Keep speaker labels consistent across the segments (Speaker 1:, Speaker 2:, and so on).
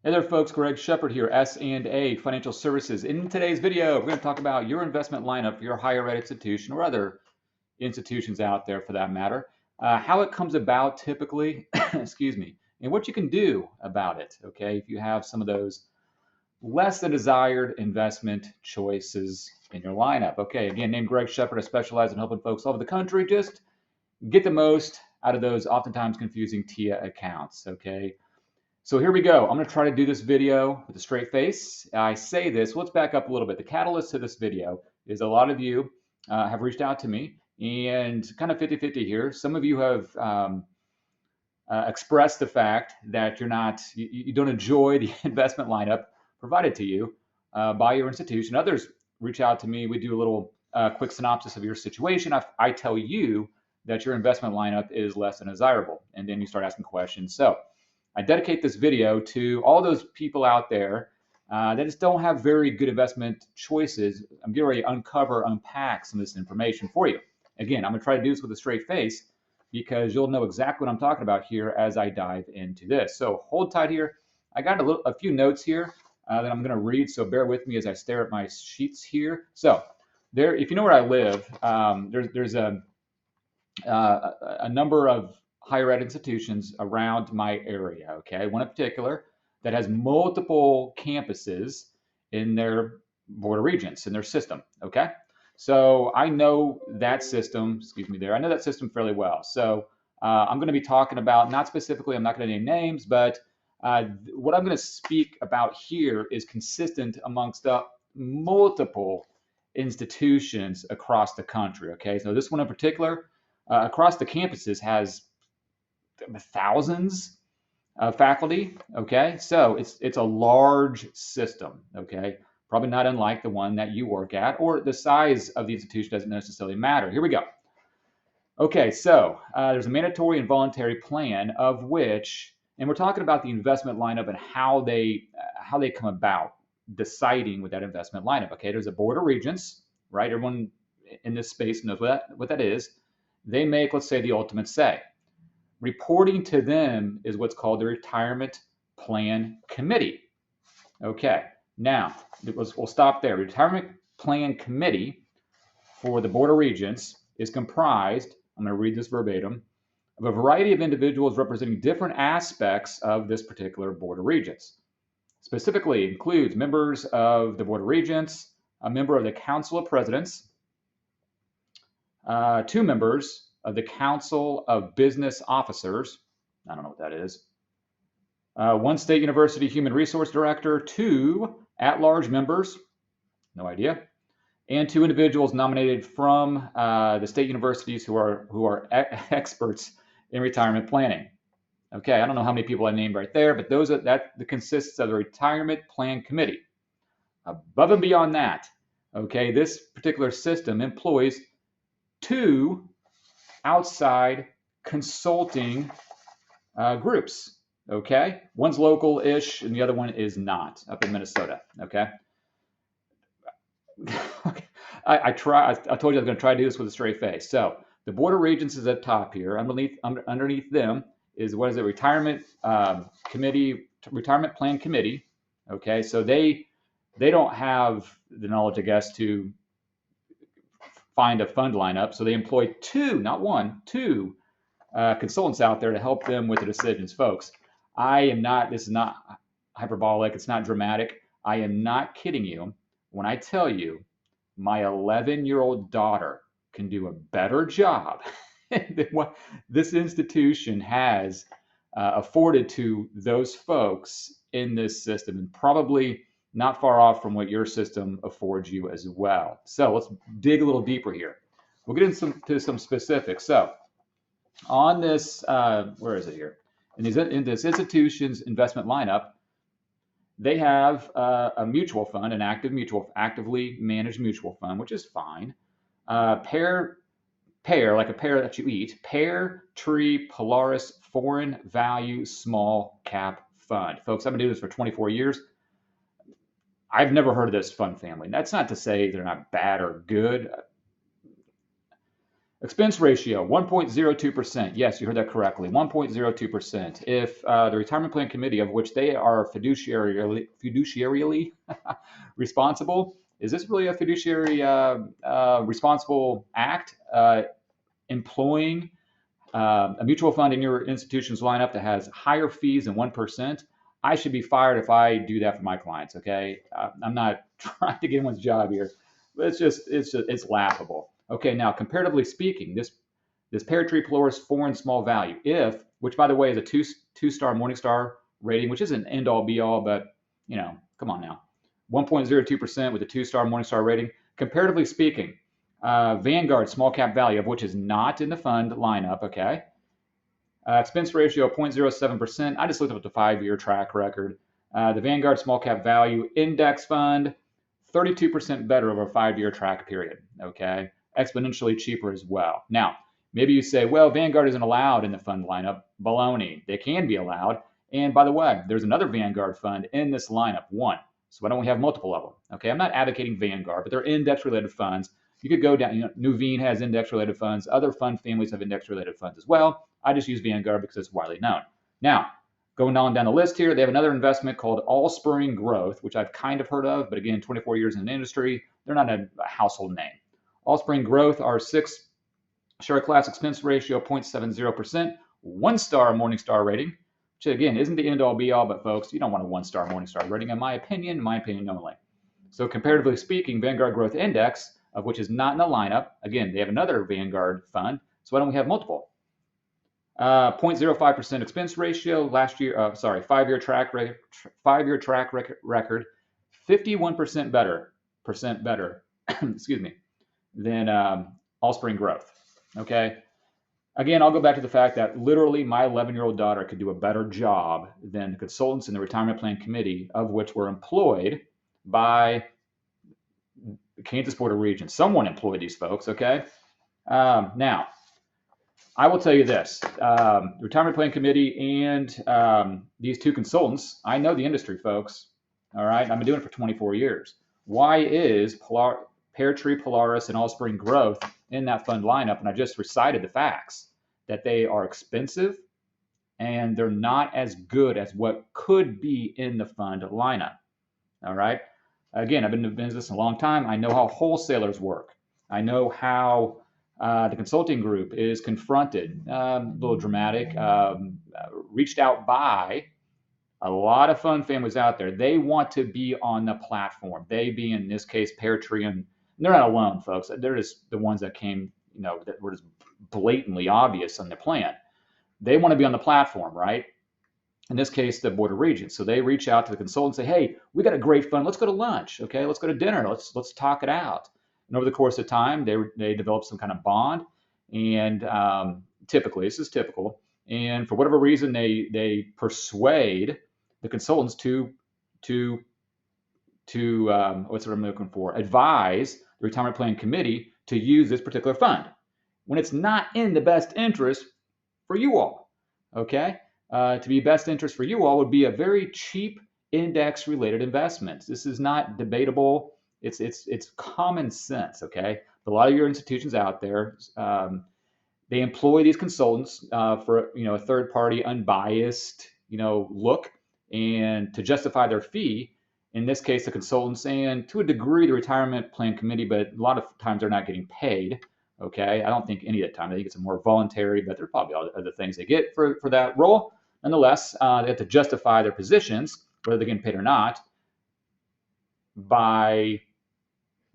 Speaker 1: Hey there, folks. Greg Shepard here, S&A Financial Services. In today's video, we're going to talk about your investment lineup for your higher ed institution or other institutions out there for that matter, how it comes about typically, excuse me, and what you can do about it, okay, if you have some of those less than desired investment choices in your lineup. Okay, again, named Greg Shepard. I specialize in helping folks all over the country just get the most out of those oftentimes confusing TIAA accounts, okay? So here we go. I'm going to try to do this video with a straight face. I say this, let's back up a little bit. The catalyst to this video is a lot of you have reached out to me and kind of 50-50 here. Some of you have expressed the fact that you don't enjoy the investment lineup provided to you by your institution. Others reach out to me. We do a little quick synopsis of your situation. I tell you that your investment lineup is less than desirable, and then you start asking questions. So I dedicate this video to all those people out there that just don't have very good investment choices. I'm getting ready to unpack some of this information for you. Again, I'm going to try to do this with a straight face because you'll know exactly what I'm talking about here as I dive into this. So hold tight here. I got a few notes here that I'm going to read, so bear with me as I stare at my sheets here. So there, if you know where I live, there's a number of higher ed institutions around my area, okay? One in particular that has multiple campuses in their board of regents, in their system, okay? So I know that system, I know that system fairly well. So I'm going to be talking about, not specifically, I'm not going to name names, but what I'm going to speak about here is consistent amongst multiple institutions across the country, okay? So this one in particular, across the campuses has thousands of faculty, okay? So it's a large system, okay? Probably not unlike the one that you work at, or the size of the institution doesn't necessarily matter. Here we go. Okay, so there's a mandatory and voluntary plan of which, and we're talking about the investment lineup and how they come about deciding with that investment lineup, okay? There's a board of regents, right? Everyone in this space knows what that is. They make, let's say, the ultimate say. Reporting to them is what's called the Retirement Plan Committee. Okay, now we'll stop there. Retirement Plan Committee for the Board of Regents is comprised, I'm going to read this verbatim, of a variety of individuals representing different aspects of this particular Board of Regents. Specifically includes members of the Board of Regents, a member of the Council of Presidents, 2 members of the Council of Business Officers. I don't know what that is. 1 state university human resource director, 2 at-large members, no idea, and 2 individuals nominated from the state universities who are experts in retirement planning. Okay, I don't know how many people I named right there, but that consists of the Retirement Plan Committee. Above and beyond that, okay, this particular system employs 2 outside consulting groups, okay? One's local-ish and the other one is not, up in Minnesota, okay? I told you I was going to try to do this with a straight face. So the Board of Regents is at top here. Underneath them is, what is it, Retirement Plan Committee, okay? So they don't have the knowledge, I guess, to find a fund lineup. So they employ 2, not 1, 2 consultants out there to help them with the decisions. Folks, this is not hyperbolic. It's not dramatic. I am not kidding you when I tell you my 11-year-old daughter can do a better job than what this institution has afforded to those folks in this system, and probably not far off from what your system affords you as well. So let's dig a little deeper here. We'll get into some specifics. So on this, where is it here? In this institution's investment lineup, they have a mutual fund, an actively managed mutual fund, which is fine. Pear, like a pear that you eat, Pear Tree Polaris Foreign Value Small Cap Fund. Folks, I've been doing this for 24 years. I've never heard of this fund family. That's not to say they're not bad or good. Expense ratio, 1.02%. Yes, you heard that correctly, 1.02%. If the retirement plan committee, of which they are fiduciarily responsible, is this really a fiduciary responsible act? Employing a mutual fund in your institution's lineup that has higher fees than 1%, I should be fired if I do that for my clients. Okay, I'm not trying to get anyone's job here, but it's laughable. Okay, now comparatively speaking, this Pear Tree Polaris foreign small value, which by the way is a two-star Morningstar rating, which isn't end all be all, but come on now, 1.02% with a two-star Morningstar rating. Comparatively speaking, Vanguard small cap value, of which is not in the fund lineup, okay? Expense ratio 0.07%. I just looked up the 5-year track record. The Vanguard small cap value index fund, 32% better over a 5-year track period, okay? Exponentially cheaper as well. Now, maybe you say, well, Vanguard isn't allowed in the fund lineup. Baloney. They can be allowed. And by the way, there's another Vanguard fund in this lineup, one. So why don't we have multiple of them? Okay, I'm not advocating Vanguard, but they're index-related funds. You could go down, Nuveen has index-related funds. Other fund families have index-related funds as well. I just use Vanguard because it's widely known. Now, going on down the list here, they have another investment called Allspring Growth, which I've kind of heard of, but again, 24 years in the industry, they're not a household name. Allspring Growth, R6, share class expense ratio 0.70%, 1-star Morningstar rating, which again isn't the end all be all, but folks, you don't want a 1-star Morningstar rating, in my opinion only. So comparatively speaking, Vanguard Growth Index, of which is not in the lineup, again, they have another Vanguard fund, so why don't we have multiple? 0.05% expense ratio last year. 5-year track record. 5-year track record, 51% better. excuse me, than Allspring Growth. Okay. Again, I'll go back to the fact that literally my 11-year-old daughter could do a better job than the consultants in the retirement plan committee, of which were employed by the Kansas Board of Regents. Someone employed these folks. Okay. Now, I will tell you this, the retirement plan committee and these two consultants, I know the industry, folks. All right. I've been doing it for 24 years. Why is Pear Tree Polaris and Allspring Growth in that fund lineup? And I just recited the facts that they are expensive and they're not as good as what could be in the fund lineup. All right. Again, I've been in business a long time. I know how wholesalers work. I know how the consulting group is confronted, a little dramatic, reached out by a lot of fund families out there. They want to be on the platform. They being, in this case, Pear Tree, and they're not alone, folks. They're just the ones that came, that were just blatantly obvious on the plan. They want to be on the platform, right? In this case, the Board of Regents. So they reach out to the consultant and say, hey, we got a great fund. Let's go to lunch. Okay, let's go to dinner. Let's talk it out. And over the course of time, they develop some kind of bond. And typically, this is typical. And for whatever reason, they persuade the consultants to what's what I'm looking for? Advise the retirement plan committee to use this particular fund when it's not in the best interest for you all. Okay, to be best interest for you all would be a very cheap index-related investment. This is not debatable. It's common sense. Okay, a lot of your institutions out there, they employ these consultants for a third-party, unbiased look and to justify their fee. In this case, the consultants, and to a degree, the retirement plan committee, but a lot of times they're not getting paid. Okay, I don't think any of the time. I think it's more voluntary, but there are probably other things they get for that role. Nonetheless, they have to justify their positions, whether they're getting paid or not, by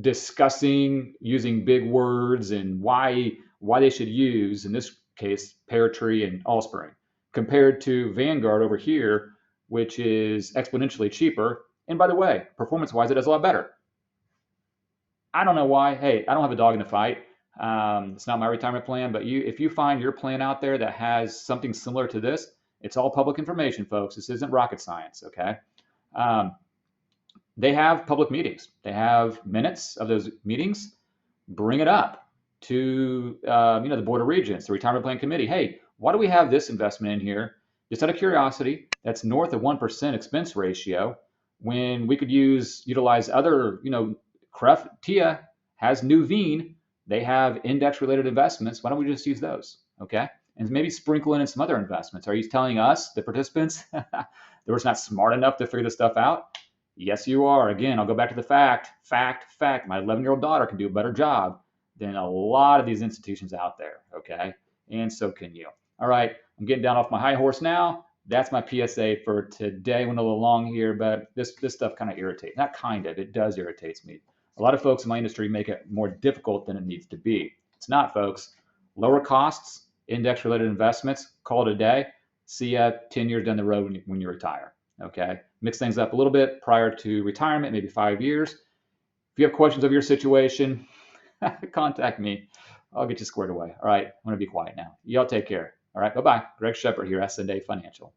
Speaker 1: discussing using big words and why they should use, in this case, Pear Tree and Allspring, compared to Vanguard over here, which is exponentially cheaper. And by the way, performance-wise, it does a lot better. I don't know why. Hey, I don't have a dog in the fight. It's not my retirement plan, but if you find your plan out there that has something similar to this, it's all public information, folks. This isn't rocket science, okay? They have public meetings. They have minutes of those meetings. Bring it up to the Board of Regents, the retirement plan committee. Hey, why do we have this investment in here? Just out of curiosity, that's north of 1% expense ratio, when we could utilize other, TIAA has Nuveen they have index-related investments. Why don't we just use those? Okay, and maybe sprinkle in some other investments. Are you telling us, the participants, that we're just not smart enough to figure this stuff out? Yes, you are. Again, I'll go back to the fact. My 11-year-old daughter can do a better job than a lot of these institutions out there. Okay, and so can you. All right, I'm getting down off my high horse now. That's my PSA for today. Went a little long here, but this stuff kind of irritates. Not kind of, it does irritates me. A lot of folks in my industry make it more difficult than it needs to be. It's not, folks. Lower costs, index-related investments, call it a day. See ya 10 years down the road when you retire. Okay, mix things up a little bit prior to retirement, maybe 5 years. If you have questions of your situation, contact me. I'll get you squared away. All right, I'm going to be quiet now. Y'all take care. All right, bye-bye. Greg Shepard here, S&A Financial.